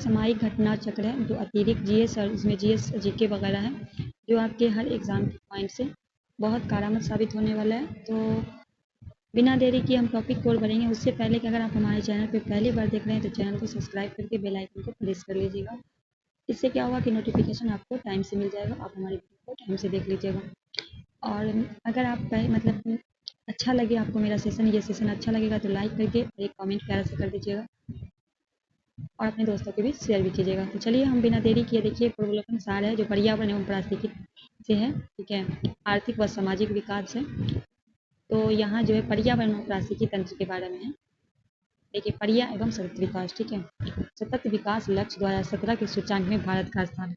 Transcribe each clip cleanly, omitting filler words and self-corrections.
सामयिक घटना चक्र है, जो अतिरिक्त जीएस और इसमें जीएस जीके वगैरह है, जो आपके हर एग्जाम के पॉइंट से बहुत कारगर साबित होने वाला है। तो बिना देरी की हम टॉपिक को बढ़ेंगे। उससे पहले कि अगर आप हमारे चैनल पर पहली बार देख रहे हैं तो चैनल को सब्सक्राइब करके बेल आइकन को प्रेस कर लीजिएगा। इससे क्या होगा कि नोटिफिकेशन आपको टाइम से मिल जाएगा, आप हमारी वीडियो को टाइम से देख लीजिएगा। और अगर आप मतलब अच्छा लगे आपको मेरा सेशन, ये सेशन अच्छा लगेगा तो लाइक करके एक कमेंट प्यारा से कर दीजिएगा और अपने दोस्तों के बीच शेयर भी कीजिएगा। तो चलिए हम बिना देरी किए, देखिए पूर्वावलोकन सार है जो पर्यावरण एवं पारिस्थितिकी से है, ठीक है, आर्थिक व सामाजिक विकास है। तो यहाँ जो है पर्यावरण और पारिस्थितिकी तंत्र के बारे में है। देखिए पर्या एवं सतत विकास, ठीक है, सतत विकास लक्ष्य 2017 के सूचांक में भारत का स्थान है।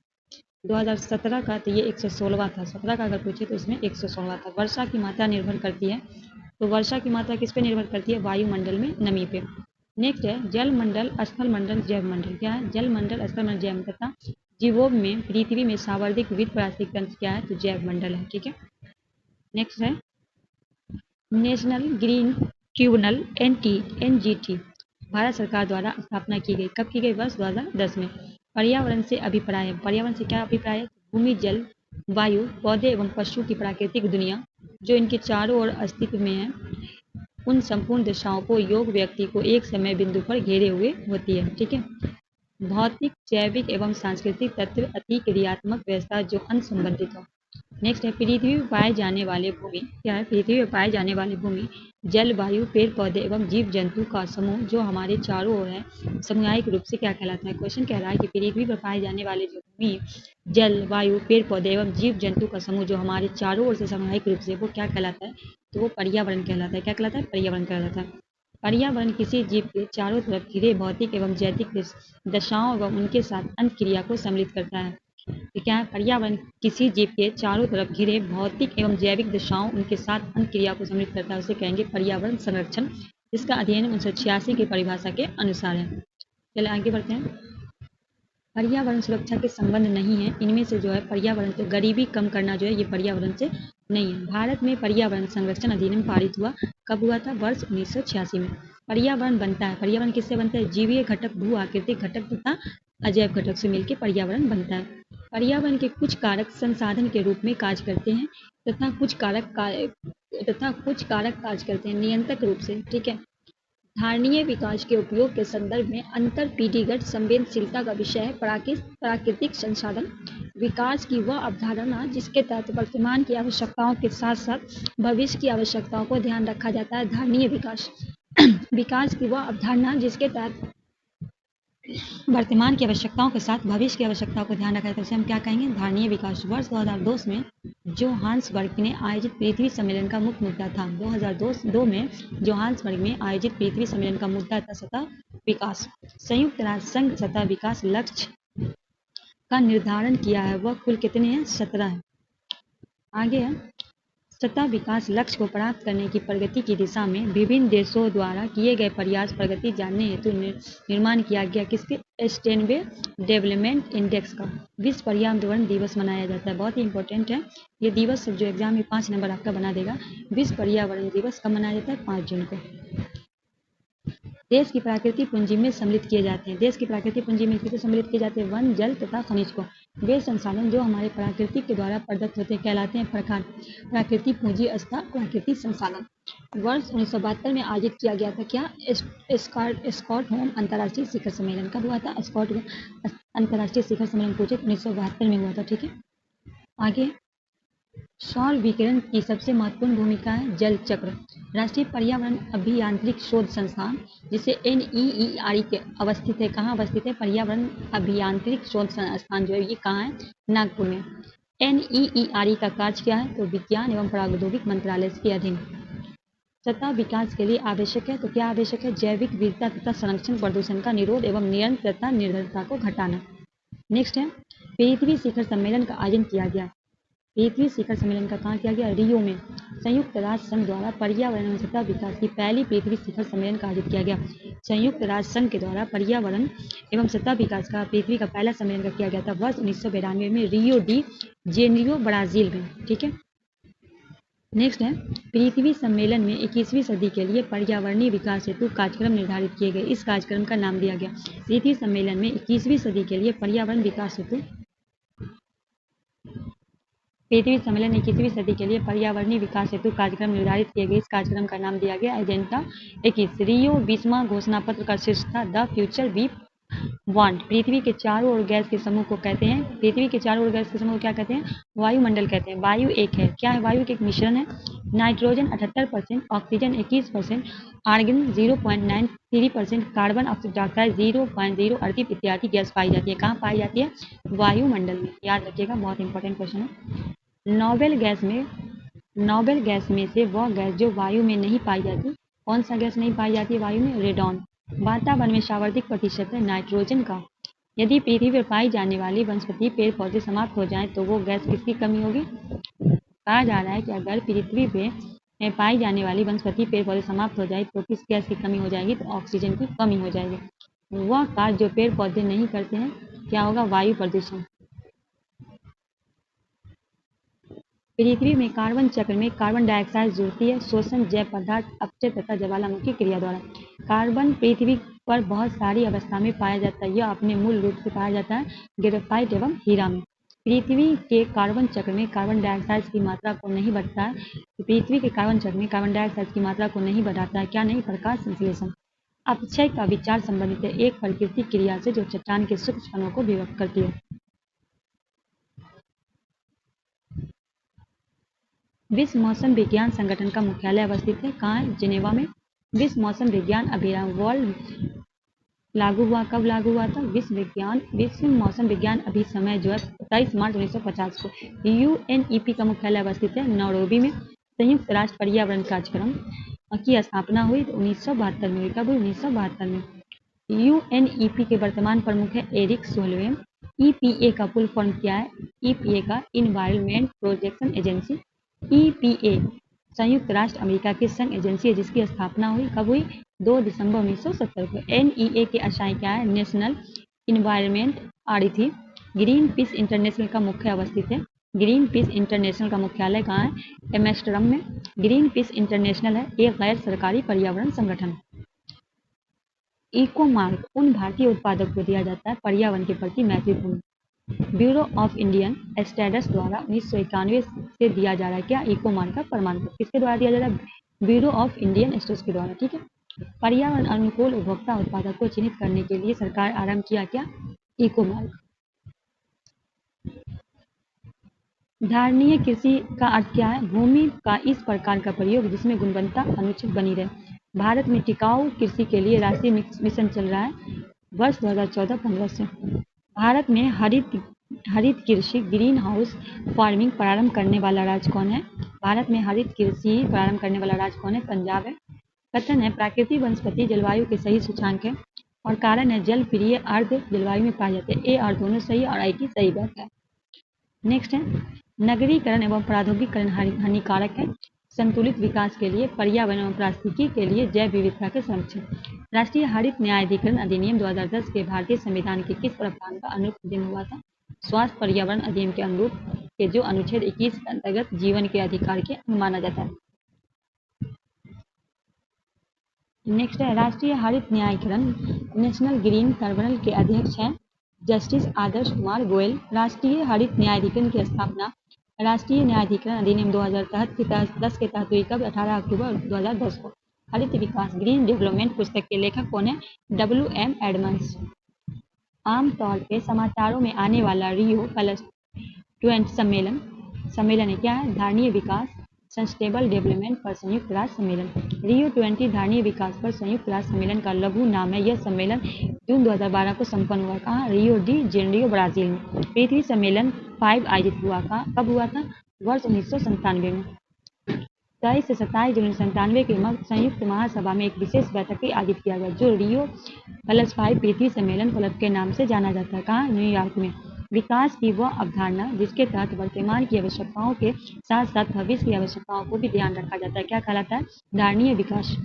2017 का तो ये 116वां था, 17 का अगर पूछे तो इसमें 116वां था। वर्षा की मात्रा निर्भर करती है, तो वर्षा की मात्रा किस पे निर्भर करती है? वायुमंडल में नमी पे। नेक्स्ट है जल मंडल, स्थल मंडल, जैव मंडल। क्या है? जल मंडल, स्थल मंडल, जैव मंडल तथा जीवों में पृथ्वी में सावर्धिक विविध पारिस्थितिक तंत्र क्या है? तो जैव मंडल है, ठीक है। नेक्स्ट है national green tribunal NGT, Bharat सरकार द्वारा स्थापना की गई। कब की गई? वर्ष 2010 में। पर्यावरण से अभिप्राय है, पर्यावरण से क्या अभिप्राय है? भूमि, जल, वायु, पौधे एवं पशु की प्राकृतिक दुनिया जो इनके चारों ओर अस्तित्व में है, उन संपूर्ण दिशाओं को योग व्यक्ति को एक समय बिंदु पर घेरे हुए होती है, ठीक है। भौतिक, जैविक एवं सांस्कृतिक तत्व अति क्रियात्मक व्यवस्था जो अंतसंबंधित हो। नेक्स्ट है पृथ्वी पर पाए जाने वाले भूमि। क्या है? पृथ्वी पर पाए जाने वाले भूमि, जल, वायु, पेड़ पौधे एवं जीव जंतु का समूह जो हमारे चारों ओर है, सामूहिक रूप से क्या कहलाता है? क्वेश्चन कह रहा है कि पृथ्वी पर पाए जाने वाले जो भूमि, जल, वायु, पेड़ पौधे एवं जीव जंतु का समूह जो हमारे चारों ओर से सामूहिक रूप से, वो क्या कहलाता है? तो वो पर्यावरण कहलाता है। क्या कहलाता है? पर्यावरण कहलाता है। पर्यावरण किसी जीव के चारों तरफ घिरे भौतिक एवं जैविक दशाओं एवं उनके साथ अंत क्रिया को सम्मिलित करता है। तो क्या है? पर्यावरण किसी जीव के चारों तरफ घिरे भौतिक एवं जैविक दशाओं उनके साथ अंत क्रिया को सम्मिलित करता है, उसे कहेंगे पर्यावरण संरक्षण। इसका अध्ययन 1986 की परिभाषा के अनुसार है। चलिए आगे बढ़ते हैं। पर्यावरण सुरक्षा के संबंध नहीं है इनमें से जो है पर्यावरण से गरीबी कम करना जो है ये पर्यावरण से नहीं है। भारत में पर्यावरण संरक्षण अधिनियम पारित हुआ कब हुआ था? वर्ष 1986 में। पर्यावरण बनता है, पर्यावरण किससे बनता है? जीवीय घटक, भू आकृतिक घटक तथा अजैव घटक से मिलकर पर्यावरण बनता है। पर्यावरण के कुछ कारक संसाधन के रूप में कार्य करते हैं तथा कुछ कारक कार्य करते हैं नियंत्रक रूप से, ठीक है। धारणीय विकास के उपयोग के संदर्भ में अंतर पीढ़ीगत संवेदनशीलता का विषय है प्राकृतिक संसाधन विकास की वह अवधारणा जिसके तहत वर्तमान की आवश्यकताओं के साथ साथ भविष्य की आवश्यकताओं को ध्यान रखा जाता है। धारणीय विकास विकास की वह अवधारणा जिसके तहत वर्तमान की आवश्यकताओं के साथ भविष्य की आवश्यकताओं को ध्यान रखा जाता है, उसे हम क्या कहेंगे? धारणीय विकास। वर्ष 2002 में जोहान्सबर्ग में आयोजित पृथ्वी सम्मेलन का मुख्य मुद्दा था। 2002 में जोहान्सबर्ग में आयोजित पृथ्वी सम्मेलन का मुद्दा था सतह विकास। संयुक्त राष्ट्र संघ सतह विकास लक्ष्य का निर्धारण किया है, वह कुल कितने हैं? 17 है। आगे है सतह विकास लक्ष्य को प्राप्त करने की प्रगति की दिशा में विभिन्न देशों द्वारा किए गए प्रयास प्रगति जानने हेतु निर्माण किया गया किसके? सस्टेनेबल डेवलपमेंट इंडेक्स का। विश्व पर्यावरण दिवस मनाया जाता है, बहुत ही इंपॉर्टेंट है ये दिवस, जो एग्जाम में 5 नंबर आपका बना देगा। विश्व पर्यावरण दिवस कब मनाया जाता है? 5 जून को। देश की प्राकृतिक पूंजी में सम्मिलित किए जाते हैं, देश की प्राकृतिक पूंजी में किसे सम्मिलित किए जाते हैं? वन, जल तथा खनिज को। वे संसाधन जो हमारे प्राकृतिक के द्वारा प्रदत्त होते हैं कहलाते हैं प्रकार प्राकृतिक पूंजी अथवा प्राकृतिक संसाधन। वर्ष 1972 में आयोजित किया गया था क्या? स्टॉकहोम अंतर्राष्ट्रीय शिखर सम्मेलन। कब हुआ था? स्टॉकहोम अंतर्राष्ट्रीय शिखर सम्मेलन पूछे 1972 में हुआ था, ठीक है। आगे सौर विकिरण की सबसे महत्वपूर्ण भूमिका है जल चक्र। राष्ट्रीय पर्यावरण अभियांत्रिक शोध संस्थान जिसे NEERI के अवस्थित है, कहाँ अवस्थित है? पर्यावरण अभियांत्रिक शोध संस्थान जो है ये कहाँ है? नागपुर में। NEERI का कार्य क्या है? तो विज्ञान एवं प्रौद्योगिकी मंत्रालय के अधीन। सतह विकास के लिए आवश्यक है, तो क्या आवश्यक है? जैविक विविधता तथा संरक्षण, प्रदूषण का निरोध एवं निरंतरता निर्भरता को घटाना। नेक्स्ट है पृथ्वी शिखर सम्मेलन का आयोजन किया गया। पृथ्वी शिखर सम्मेलन का कहाँ किया गया? रियो में। संयुक्त राष्ट्र संघ द्वारा पर्यावरण एवं सतह विकास की पहली पृथ्वी शिखर सम्मेलन का आयोजित किया गया। संयुक्त राष्ट्र संघ के द्वारा पर्यावरण एवं सतह विकास का पृथ्वी का पहला सम्मेलन किया गया था वर्ष 1992 में रियो डी जेनेरियो ब्राजील में, ठीक है। नेक्स्ट है पृथ्वी सम्मेलन में 21वीं सदी के लिए पर्यावरणीय विकास हेतु कार्यक्रम निर्धारित किए गए। इस कार्यक्रम का नाम दिया गया। पृथ्वी सम्मेलन में 21वीं सदी के लिए पर्यावरण विकास हेतु पृथ्वी सम्मेलन 21वीं सदी के लिए पर्यावरणीय विकास हेतु कार्यक्रम निर्धारित किए गए। इस कार्यक्रम का नाम दिया गया एजेंडा 21। रियो 20वां घोषणा पत्र का शीर्ष था द फ्यूचर वी वांट। पृथ्वी के चारों ओर गैस के समूह को कहते हैं, पृथ्वी के चारों ओर गैस के समूह को क्या कहते हैं? वायुमंडल कहते हैं। वायु एक है, क्या है? वायु के एक मिश्रण है। Nitrogen 78%, oxygen 21%, argon 0.93%, carbon dioxide 0.038 इत्यादि गैस पाई जाती है। कहाँ पाई जाती है? वायुमंडल में। याद रखिएगा, बहुत इंपॉर्टेंट क्वेश्चन है। नोबेल गैस में से वह गैस जो वायु में नहीं पाई जाती, कौन सा गैस नहीं पाई जाती है वायु में? रेडॉन। वातावरण में सर्वाधिक प्रतिशत है नाइट्रोजन का। यदि पृथ्वी पर पाई जाने वाली वनस्पति पेड़ पौधे समाप्त हो जाएं तो वो गैस किसकी कमी होगी? कहा जा रहा है कि अगर पृथ्वी पे पाई जाने वाली वनस्पति पेड़ पौधे समाप्त हो जाए तो किस गैस की कमी हो जाएगी? तो ऑक्सीजन की कमी हो जाएगी। वह कार्य जो पेड़ पौधे नहीं करते हैं, क्या होगा? वायु प्रदूषण। पृथ्वी में कार्बन चक्र में कार्बन डाइऑक्साइड जुड़ती है शोषण, जैव पदार्थ, अपचय तथा ज्वालामुखी क्रिया द्वारा। कार्बन पृथ्वी पर बहुत सारी अवस्था में पाया जाता है। यह अपने मूल रूप से पाया जाता है ग्रेफाइट एवं हीरा में। पृथ्वी के कार्बन चक्र में कार्बन डाइऑक्साइड की मात्रा को नहीं बढ़ता है। पृथ्वी के कार्बन चक्र में कार्बन डाइऑक्साइड की मात्रा को नहीं बढ़ाता है। क्या नहीं? प्रकाश संश्लेषण। अपक्षय का विचार संबंधित है एक प्राकृतिक क्रिया से जो चट्टान के सूक्ष्म कणों को विभक्त करती है। विश्व मौसम विज्ञान संगठन का मुख्यालय अवस्थित है। कहाँ है? जिनेवा में। विश्व मौसम विज्ञान अभियान वर्ल्ड लागू हुआ, कब लागू हुआ था? विश्व मौसम विज्ञान अभिसमय जो है 27 मार्च 1950 को। यूएनईपी का मुख्यालय अवस्थित है नैरोबी में। संयुक्त राष्ट्र पर्यावरण कार्यक्रम की स्थापना हुई 1972 में। कब हुई? 1972 में। यूएनईपी के वर्तमान प्रमुख है एरिक सोलवेन। ईपीए का फुल फॉर्म क्या है? ईपीए का इन्वायरमेंट प्रोटेक्शन एजेंसी। ईपीए संयुक्त राष्ट्र अमेरिका की संघ एजेंसी है जिसकी स्थापना हुई, कब हुई? 2 दिसंबर 1970 को। एनईए के आशय क्या है? National environment authority. Green peas international का मुख्य अवस्थित है। ग्रीन पीस इंटरनेशनल का मुख्यालय कहाँ है? एम्स्टर्डम में। ग्रीन पीस इंटरनेशनल है एक गैर सरकारी पर्यावरण संगठन। इको मार्क उन भारतीय उत्पादक को दिया जाता है पर्यावरण के प्रति मैत्रीपूर्ण। ब्यूरो ऑफ इंडियन स्टैंडर्ड्स द्वारा 1991 से दिया जा रहा है क्या? इको मार्क का प्रमाण पत्र। किसके द्वारा दिया जा रहा है? ब्यूरो ऑफ इंडियन स्टैंडर्ड्स के द्वारा। ठीक है। पर्यावरण अनुकूल उपभोक्ता उत्पादक को चिन्हित करने के लिए सरकार आरंभ किया क्या? Eco mark. धारणीय कृषि का अर्थ क्या है? भूमि का इस प्रकार का प्रयोग जिसमें गुणवत्ता अनुचित बनी रहे। भारत में टिकाऊ कृषि के लिए राष्ट्रीय मिशन चल रहा है वर्ष 2014-15 से। भारत में हरित कृषि ग्रीन हाउस फार्मिंग प्रारंभ करने वाला राज्य कौन है? भारत में हरित कृषि प्रारंभ करने वाला राज्य कौन है? पंजाब है। कथन है प्राकृतिक वनस्पति जलवायु के सही सूचकांक है और कारण है जल प्रिय अर्ध जलवायु में पाए जाते हैं। ए और दोनों सही और आई की सही बात है। नेक्स्ट है नगरीकरण एवं प्रौद्योगिकीकरण हानिकारक है। संतुलित विकास के लिए पर्यावरण एवं पारिस्थितिकी के लिए जैव विविधता के संरक्षण। राष्ट्रीय हरित न्यायाधिकरण अधिनियम 2010 के भारतीय संविधान के किस प्रावधान का अनुरूप दिन हुआ था? स्वास्थ्य पर्यावरण अधिनियम के अनुरूप के जो अनुच्छेद 21 के अंतर्गत जीवन के अधिकार के माना जाता है। नेक्स्ट है राष्ट्रीय हरित न्यायाधिकरण नेशनल ग्रीन ट्रिब्यूनल के अध्यक्ष हैं जस्टिस आदर्श कुमार गोयल। राष्ट्रीय हरित न्यायाधिकरण की स्थापना राष्ट्रीय न्यायाधिकरण अधिनियम 2010 के तहत हुई कब? 18 अक्टूबर 2010 को। हरित विकास ग्रीन डेवलपमेंट पुस्तक के लेखक कौन है? WM Edmunds. आमतौर पे समाचारों में आने वाला रियो +20 सम्मेलन है क्या है? धारणीय विकास सस्टेनेबल डेवलपमेंट पर संयुक्त राष्ट्र सम्मेलन। रियो 20 धारणीय विकास पर संयुक्त राष्ट्र सम्मेलन का लघु नाम है। यह सम्मेलन जून 2012 को संपन्न हुआ। कहाँ? रियो डी जेनेरियो ब्राजील में। पृथ्वी सम्मेलन 5 आयोजित हुआ। कब हुआ था? वर्ष 1997 में। 23 से 27 जून 1997 के संयुक्त महासभा में एक विशेष बैठक आयोजित किया गया जो रियो +5 पृथ्वी सम्मेलन क्लब के नाम से जाना जाता है। कहाँ? न्यूयॉर्क में। विकास की वह अवधारणा जिसके तहत वर्तमान की आवश्यकताओं के साथ साथ भविष्य की आवश्यकताओं को भी ध्यान रखा जाता है, क्या कहलाता है? धारणीय विकास।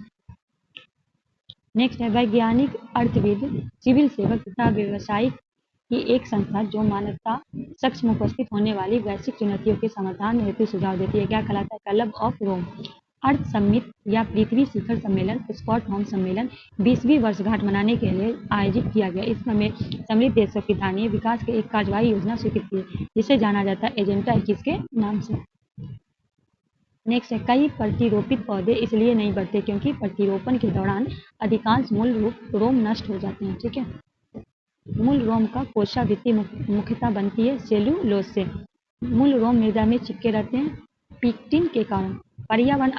नेक्स्ट है वैज्ञानिक, अर्थविद, सिविल सेवक तथा व्यावसायिक कि एक संस्था जो मानवता सक्षम उपस्थित होने वाली वैश्विक चुनौतियों के समाधान हेतु सुझाव देती है। क्या कहलाता है? Club of Rome. Earth summit या पृथ्वी शिखर सम्मेलन, स्टॉकहोम सम्मेलन 20वीं वर्षगांठ मनाने के लिए आयोजित किया गया। इसमें सम्मिलित देशों की धारणीय विकास की एक कार्यवाही योजना स्वीकृत की, जिसे जाना जाता है एजेंडा 21 के नाम से। नेक्स्ट है, कई प्रतिरोपित पौधे इसलिए नहीं बढ़ते क्योंकि प्रतिरोपण के दौरान अधिकांश मूल रोम नष्ट हो जाते हैं। ठीक है, मूल रोम का कोशावृत्ति मुख्यतः बनती है सेलुलोज से। मूल रोम मृदा में चिपके रहते हैं पिक्टिन के कारण। पर्यावरण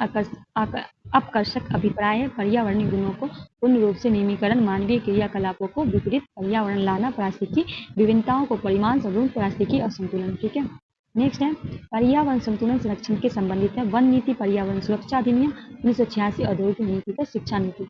अपकर्षक अभिप्राय है। पर्यावरणीय गुणों को पूर्ण रूप से नियमीकरण, मानवीय क्रियाकलापों को विपरीत पर्यावरण लाना, पारिस्थितिकी विभिन्नताओं को परिमाण स्वरूप, पारिस्थितिकी असंतुलन। ठीक है, नेक्स्ट है पर्यावरण संतुलन संरक्षण के संबंधित है वन नीति, पर्यावरण सुरक्षा अधिनियम 1986, औद्योगिक नीति का शिक्षा नीति।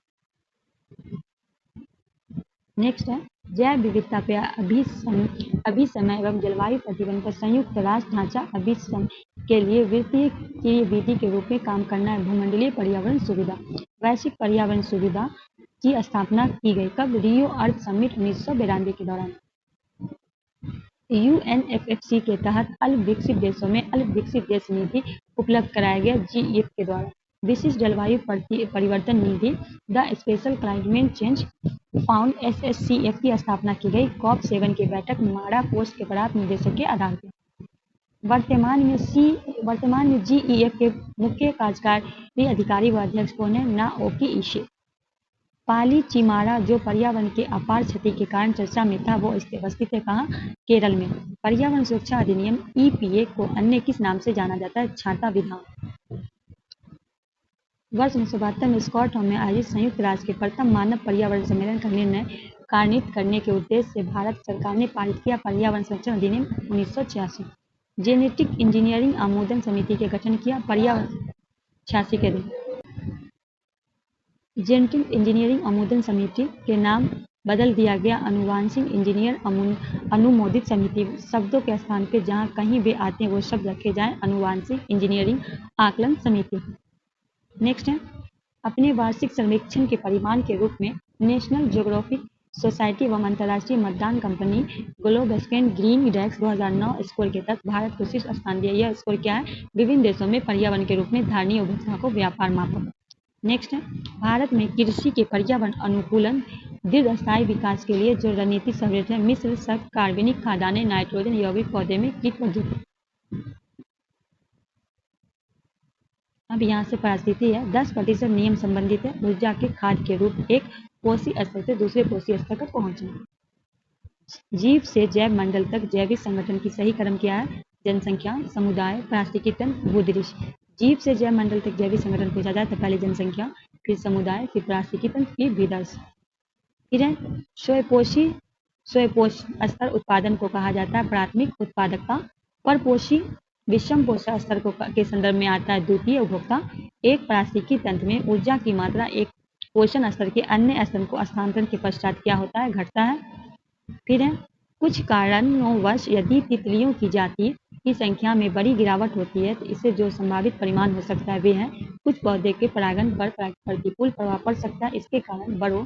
नेक्स्ट है जैव विविधता पे अभिसमय एवं जलवायु प्रतिबंध पर संयुक्त राष्ट्र ढांचा अभिसमय के लिए वित्तीय विधि के रूप में काम करना है। भूमंडलीय पर्यावरण सुविधा, वैश्विक पर्यावरण सुविधा की स्थापना की गई कब? रियो अर्थ समिट 1992 के दौरान। UNFCCC के तहत अल्प विकसित देशों में अल्प विकसित देश निधि उपलब्ध कराया गया GEF के द्वारा। विशिष्ट जलवायु परिवर्तन निधि the special climate change fund SSCF की स्थापना की गई COP7 की बैठक माड़ा पोस्ट के प्राप्त निर्देशों के आधार पर। वर्तमान में GEF के मुख्य कार्यकारी अधिकारी व अध्यक्ष कौन है? नाओकी इशे। पाली चिमाड़ा जो पर्यावरण के अपार क्षति के कारण चर्चा में था, वो स्थित है कहाँ? केरल में। पर्यावरण सुरक्षा अधिनियम EPA को अन्य किस नाम से जाना जाता है? छाता विधान। वर्ष 1972 में स्टॉकहोम में आयोजित संयुक्त राष्ट्र के प्रथम मानव पर्यावरण सम्मेलन का निर्णय कार्यान्वित करने के उद्देश्य से भारत सरकार ने पारित किया पर्यावरण संरक्षण अधिनियम 1986। जेनेटिक इंजीनियरिंग अनुमोदन समिति के गठन किया पर्यावरण 86 के दिन। जेनेटिक इंजीनियरिंग अनुमोदन समिति के नाम बदल दिया गया अनुवांशिक इंजीनियर अनुमोदित समिति। शब्दों के स्थान पर जहां कहीं वे आते हैं वो शब्द रखे जाएं अनुवांशिक इंजीनियरिंग आकलन समिति। नेक्स्ट है अपने वार्षिक सर्वेक्षण के परिमाण के रूप में नेशनल ज्योग्राफिक सोसाइटी एवं अंतर्राष्ट्रीय मतदान कंपनी ग्लोबस्कैन ग्रीन इंडेक्स 2009 स्कोर के तहत भारत को शीर्ष स्थान दिया। यह स्कोर क्या है? विभिन्न देशों में पर्यावरण के रूप में धारणीय उपभोक्ता को व्यापार मापक। नेक्स्ट है भारत में कृषि के पर्यावरण अनुकूलन दीर्घस्थायी विकास के लिए जो रणनीति सर्वेक्षण है मिश्र शक कार्बनिक खादाने नाइट्रोजन यौगिक पौधे में कीट पद्धति। अब यहाँ से परिस्थिति है 10% नियम संबंधित है ऊर्जा के खाद के रूप एक कोशीय स्तर से दूसरे कोशीय स्तर तक पहुंचना। जीव से जैव मंडल तक जैविक संगठन की सही क्रम क्या है? जनसंख्या, समुदाय, पारिस्थितिकी तंत्र, भूदृश्य। जीव से जैव मंडल तक जैविक संगठन पूछा जाए तो पहले जनसंख्या, फिर समुदाय, फिर पारिस्थितिकी तंत्र, फिर भूदृश्य। फिर है स्वयंपोष स्तर उत्पादन को कहा जाता है प्राथमिक उत्पादकता। परपोषी विषम पोषण स्तर के संदर्भ में आता है द्वितीय उपभोक्ता। एक पारिस्थितिकी तंत्र में ऊर्जा की मात्रा एक पोषण स्तर के अन्य स्तर को स्थानांतरण के पश्चात क्या होता है? घटता है। फिर है कुछ कारणोंवश यदि तितलियों की जाति की संख्या में बड़ी गिरावट होती है तो इससे जो संभावित परिणाम हो सकता है वे हैं कुछ पौधे के परागण पर प्रतिकूल प्रभाव पड़ सकता है। इसके कारण बड़ों,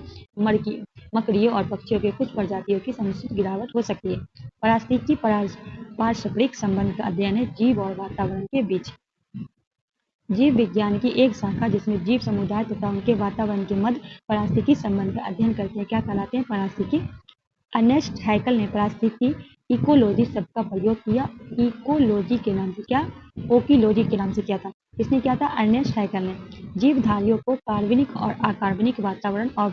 मकड़ियों और पक्षियों के कुछ प्रजातियों की समुचित गिरावट हो सकती है। पारिस्थितिकी पारस्परिक संबंध का अध्ययन है जीव और वातावरण के बीच। जीव विज्ञान की एक शाखा जिसमें जीव समुदाय तथा उनके वातावरण के मध्य पारिस्थितिकी संबंध का अध्ययन करते हैं क्या कहलाते हैं? पारिस्थितिकी। अर्नेस्ट हैकल ने पारिस्थितिकी इकोलॉजी शब्द का प्रयोग किया इकोलॉजी के नाम से, क्या ओकिलॉजी के नाम से किया था। इसने किया था? अर्नेस्ट हैकल ने। जीवधारियों को कार्बनिक और अकार्बनिक वातावरण और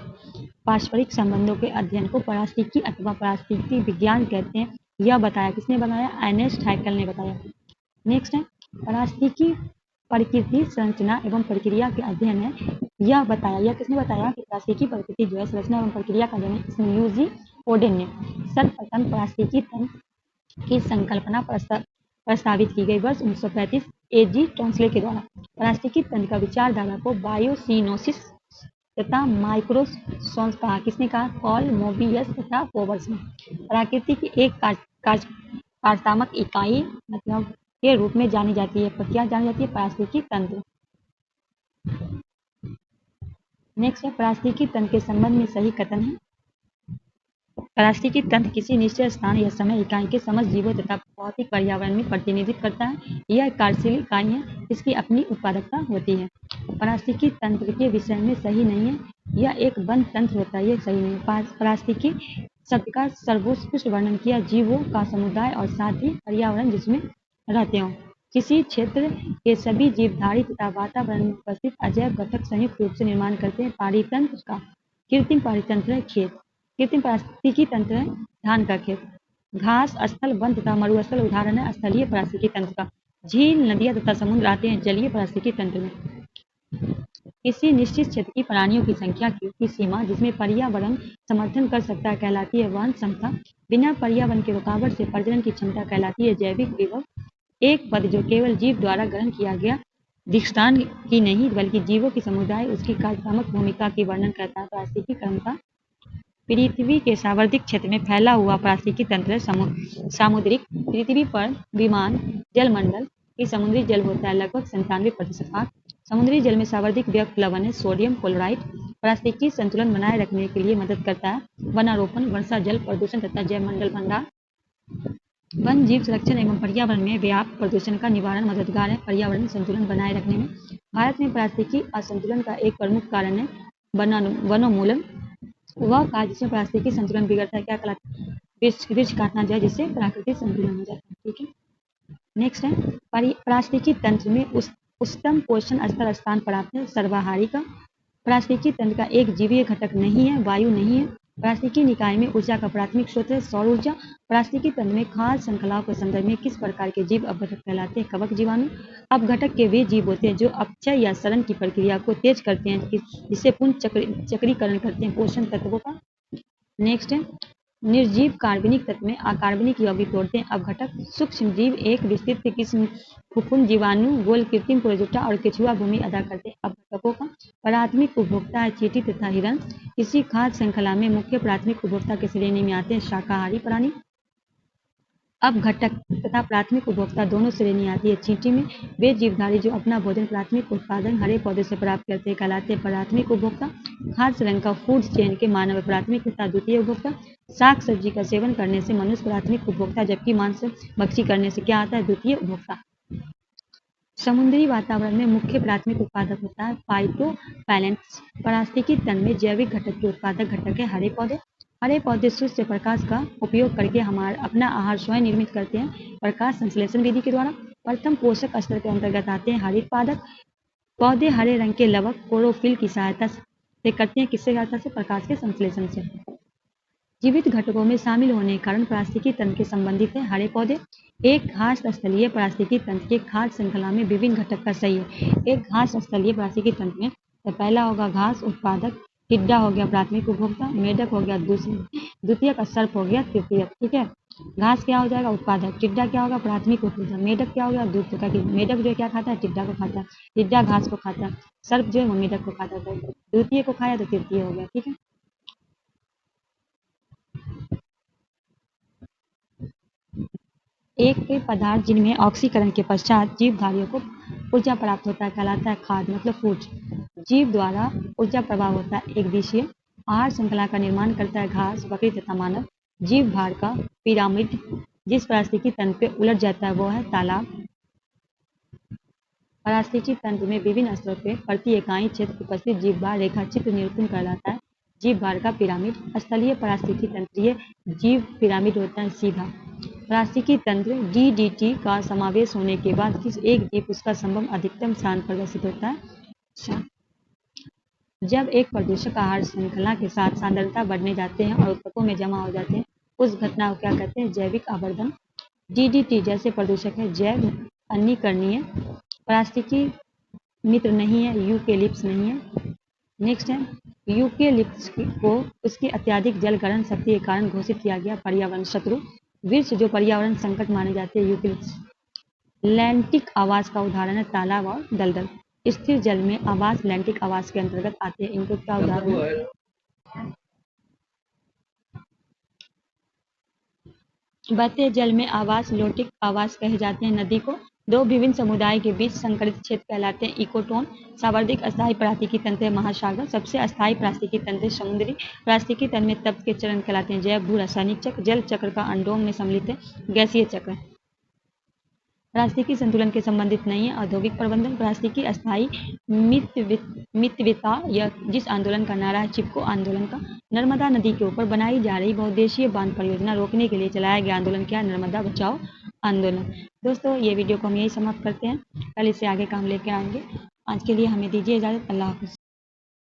पारस्परिक संबंधों के अध्ययन को पारिस्थितिकी अथवा पारिस्थितिकी विज्ञान कहते हैं। यह बताया किसने? बनाया अर्नेस्ट हैकल ने बताया। नेक्स्ट है पारिस्थितिकी प्रकृति संरचना एवं प्रक्रिया के अध्ययन है। यह बताया, यह किसने बताया कि पारिस्थितिकी प्रकृति जो है संरचना एवं प्रक्रिया का अध्ययन है। इसमें यूजी ओडेन ने सर्वप्रथम पारिस्थितिकी तंत्र की संकल्पना प्रस्तावित की गई वर्ष 1935 AG टॉन्सले के द्वारा। पारिस्थितिकी तंत्र का विचारधारा को बायोसिनोसिस तथा माइक्रोसोन्स कहा। किसने कहा? पॉल मोबियस तथा पोवर्स ने। प्रकृति की एक कार्यात्मक इकाई मतलब के रूप में जानी जाती है। क्या जानी जाती है? पारिस्थितिकी तंत्र। नेक्स्ट है पारिस्थितिकी तंत्र के संबंध में सही कथन है पारिस्थितिकी तंत्र किसी निश्चित स्थान या समय इकाई के समस्त जीवों तथा भौतिक पर्यावरण में प्रतिनिधित्व करता है। यह एक कार्यशील इकाई है, इसकी अपनी उत्पादकता होती है। पारिस्थितिकी तंत्र के विषय में सही नहीं है, यह एक बंद तंत्र होता है, ये सही नहीं है। पारिस्थितिकी शब्द का सर्वोत्कृष्ट वर्णन किया जीवों का समुदाय और साथ ही पर्यावरण जिसमें रहते हों। किसी क्षेत्र के सभी जीवधारी तथा वातावरण में उपस्थित अजैव घटक संयुक्त रूप से निर्माण करते हैं। पारितंत्र का कृत्रिम पारितंत्र है खेत, कृत्रिम पारिस्थितिकी तंत्र है धान का खेत। घास स्थल, वन तथा मरुस्थल उदाहरण है स्थलीय पारिस्थितिकी तंत्र का। झील, नदियां तथा समुद्र आते हैं जलीय पारिस्थितिकी तंत्र में। किसी निश्चित क्षेत्र की प्राणियों की संख्या की सीमा जिसमें पर्यावरण समर्थन कर सकता है कहलाती है वहन क्षमता। बिना पर्यावरण के रुकावट से प्रजनन की क्षमता कहलाती है जैविक विभव। एक पद जो केवल जीव द्वारा ग्रहण किया गया दृष्टांत की नहीं बल्कि जीवों की समुदाय उसकी कार्यात्मक भूमिका की वर्णन करता है। पारिस्थितिकी क्रमता पृथ्वी के सावर्धिक क्षेत्र में फैला हुआ पारिस्थितिकी तंत्र सामुद्रिक। पृथ्वी पर विमान जलमंडल की समुद्री जल होता है लगभग 97% भाग। समुद्री जल में सावर्धिक व्यक्त लवण है सोडियम क्लोराइड। पारिस्थितिकी संतुलन बनाए रखने के लिए मदद करता है वनारोपण, वर्षा जल प्रदूषण तथा जैवमंडल भंडार। वन जीव संरक्षण एवं पर्यावरण में व्याप्त प्रदूषण का निवारण मददगार है पर्यावरण संतुलन बनाए रखने में। भारत में पारिस्थितिकी असंतुलन का एक प्रमुख कारण है वनोन्मूलन। वह कार्य जिसमें पारिस्थितिकी संतुलन बिगड़ता है क्या कहलाता है? वृक्ष काटना जाए जिससे प्राकृतिक संतुलन हो जाता है। ठीक है, नेक्स्ट है पारिस्थितिकी तंत्र में उच्चतम पोषण स्तर स्थान प्राप्त है सर्वाहारी का। पारिस्थितिकी तंत्र का एक जीवीय घटक नहीं है, वायु नहीं है। पारिस्थितिकी निकाय में ऊर्जा का प्राथमिक स्रोत है सौर ऊर्जा। पारिस्थितिकी तंत्र में खाद्य श्रृंखलाओं के संदर्भ में किस प्रकार के जीव अपघटक कहलाते हैं? कवक जीवाणु। अपघटक के वे जीव होते हैं जो अपक्षय या सड़न की प्रक्रिया को तेज करते हैं जिससे पुनः चक्रीकरण करते हैं पोषण तत्वों का। नेक्स्ट है निर्जीव कार्बनिक तत्व में अकार्बनिक यौगिक तोड़ते हैं अपघटक। सूक्ष्म जीव एक विस्तृत किस्म फफूंद, जीवाणु, गोल, कृत्रिम प्रोटोजोआ और केंचुआ भूमि अदा करते हैं अपघटकों का। प्राथमिक उपभोक्ता है चींटी तथा हिरण। किसी खाद्य श्रृंखला में मुख्य प्राथमिक उपभोक्ता की श्रेणी में आते हैं शाकाहारी प्राणी। अपघटक तथा प्राथमिक उपभोक्ता दोनों श्रेणी आती है चींटी में। वे जीवधारी जो अपना भोजन प्राथमिक उत्पादन हरे पौधे से प्राप्त करते हैं कहलाते हैं प्राथमिक उपभोक्ता। खाद्य श्रृंखला फूड चेन के मानव प्राथमिक तथा द्वितीय उपभोक्ता। साग सब्जी का सेवन करने से मनुष्य प्राथमिक उपभोक्ता जबकि मांस भक्षी करने से क्या आता है? द्वितीय उपभोक्ता। समुद्री वातावरण में मुख्य प्राथमिक उत्पादक होता है फाइटोप्लैंक्टन। पारिस्थितिकी तंत्र में जैविक घटक के उत्पादक घटक है हरे पौधे। हरे पौधे सूर्य से प्रकाश का उपयोग करके अपना आहार स्वयं निर्मित करते हैं प्रकाश संश्लेषण विधि के द्वारा। प्रथम पोषक स्तर के अंतर्गत आते हैं हरित पादप। पौधे हरे रंग के लवक क्लोरोफिल की सहायता से करते हैं किससे सहायता से? प्रकाश के संश्लेषण से। जीवित घटकों में शामिल होने के कारण पारिस्थितिकी तंत्र के संबंधित है हरे पौधे। एक घास स्थलीय पारिस्थितिकी तंत्र के खाद्य श्रृंखला में विभिन्न घटक का सही है। एक घास स्थलीय पारिस्थितिकी तंत्र में तो पहला होगा घास उत्पादक, टिड्डा हो गया प्राथमिक उपभोक्ता, मेढक हो गया द्वितीय का सर्प हो गया तृतीय। ठीक है, घास क्या हो जाएगा? उत्पादक। टिड्डा क्या होगा? प्राथमिक उपभोक्ता। मेढक क्या हो गया? द्वितीय का। मेढक जो क्या खाता है? टिड्डा को खाता है। टिड्डा घास को खाता है। सर्प जो है वो मेढक को खाता है। द्वितीय को खाया तो तृतीय हो गया। ठीक है, एक के पदार्थ जिनमें ऑक्सीकरण के पश्चात जीवधारियों को ऊर्जा प्राप्त होता है कहलाता है खाद्य मतलब फूड। जीव द्वारा ऊर्जा प्रवाह होता है एक दिशीय। आहार श्रृंखला का निर्माण करता है घास, बकरी तथा मानव। जीव भार का पिरामिड जिस पारिस्थितिकी तंत्र पे उलट जाता है वो है तालाब। पारिस्थितिकी तंत्र में विभिन्न स्तरों पे प्रति इकाई क्षेत्र उपस्थित जीव भार रेखा चित्र निरूपण कहलाता है जीव भार का पिरामिड। स्थलीय पारिस्थितिकी तंत्रीय जीव पिरामिड होता है सीधा। पारिस्थितिकी तंत्र डीडीटी का समावेश होने के बाद किस एक जीव उसका संभव अधिकतम स्थान प्रदर्शित होता है। जब एक प्रदूषक आहार श्रृंखला के साथ सांद्रता बढ़ने जाते हैं और उत्तकों में जमा हो जाते हैं उस घटना को क्या कहते हैं? जैविक आवर्धन। डीडीटी जैसे प्रदूषक है जैव अन्यकरणीय। पारिस्थितिकी मित्र नहीं है, यूकेलिप्स नहीं है। नेक्स्ट है यूकेलिप्स को उसकी अत्यधिक जल ग्रहण शक्ति के कारण घोषित किया गया पर्यावरण शत्रु। वृक्ष जो पर्यावरण संकट माने जाते हैं यूकेलिप्स। लैंटिक आवास का उदाहरण है तालाब और दलदल। स्थिर जल में आवास लैंटिक आवास के अंतर्गत आते हैं इनको क्या उदाहरण है? बहते जल में आवास लोटिक आवास कहे जाते हैं। नदी को दो विभिन्न समुदाय के बीच संकरित क्षेत्र कहलाते हैं इकोटोन। सावर्धिक अस्थायी पारिस्थितिकी तंत्र महासागर। सबसे अस्थायी पारिस्थितिकी तंत्र समुद्री पारिस्थितिकी तंत्र में तप्त के चरण कहलाते हैं। जैव भू रासायनिक चक्र। जल चक्र का अंडोम में सम्मिलित है। गैसीय चक्र पारिस्थितिकी संतुलन के संबंधित नहीं है। औद्योगिक प्रबंधन पारिस्थितिकी अस्थायी मितव्ययिता यह जिस आंदोलन का नारा है चिपको आंदोलन का। नर्मदा नदी के ऊपर बनाई जा रही बहुउद्देशीय बांध परियोजना रोकने के लिए चलाया गया आंदोलन क्या? नर्मदा बचाओ आंदोलन। दोस्तों ये वीडियो को हम यही समाप्त करते हैं, कल इससे आगे का हम लेकर आएंगे। आज के लिए हमें दीजिए इजाजत। अल्लाह हाफिज।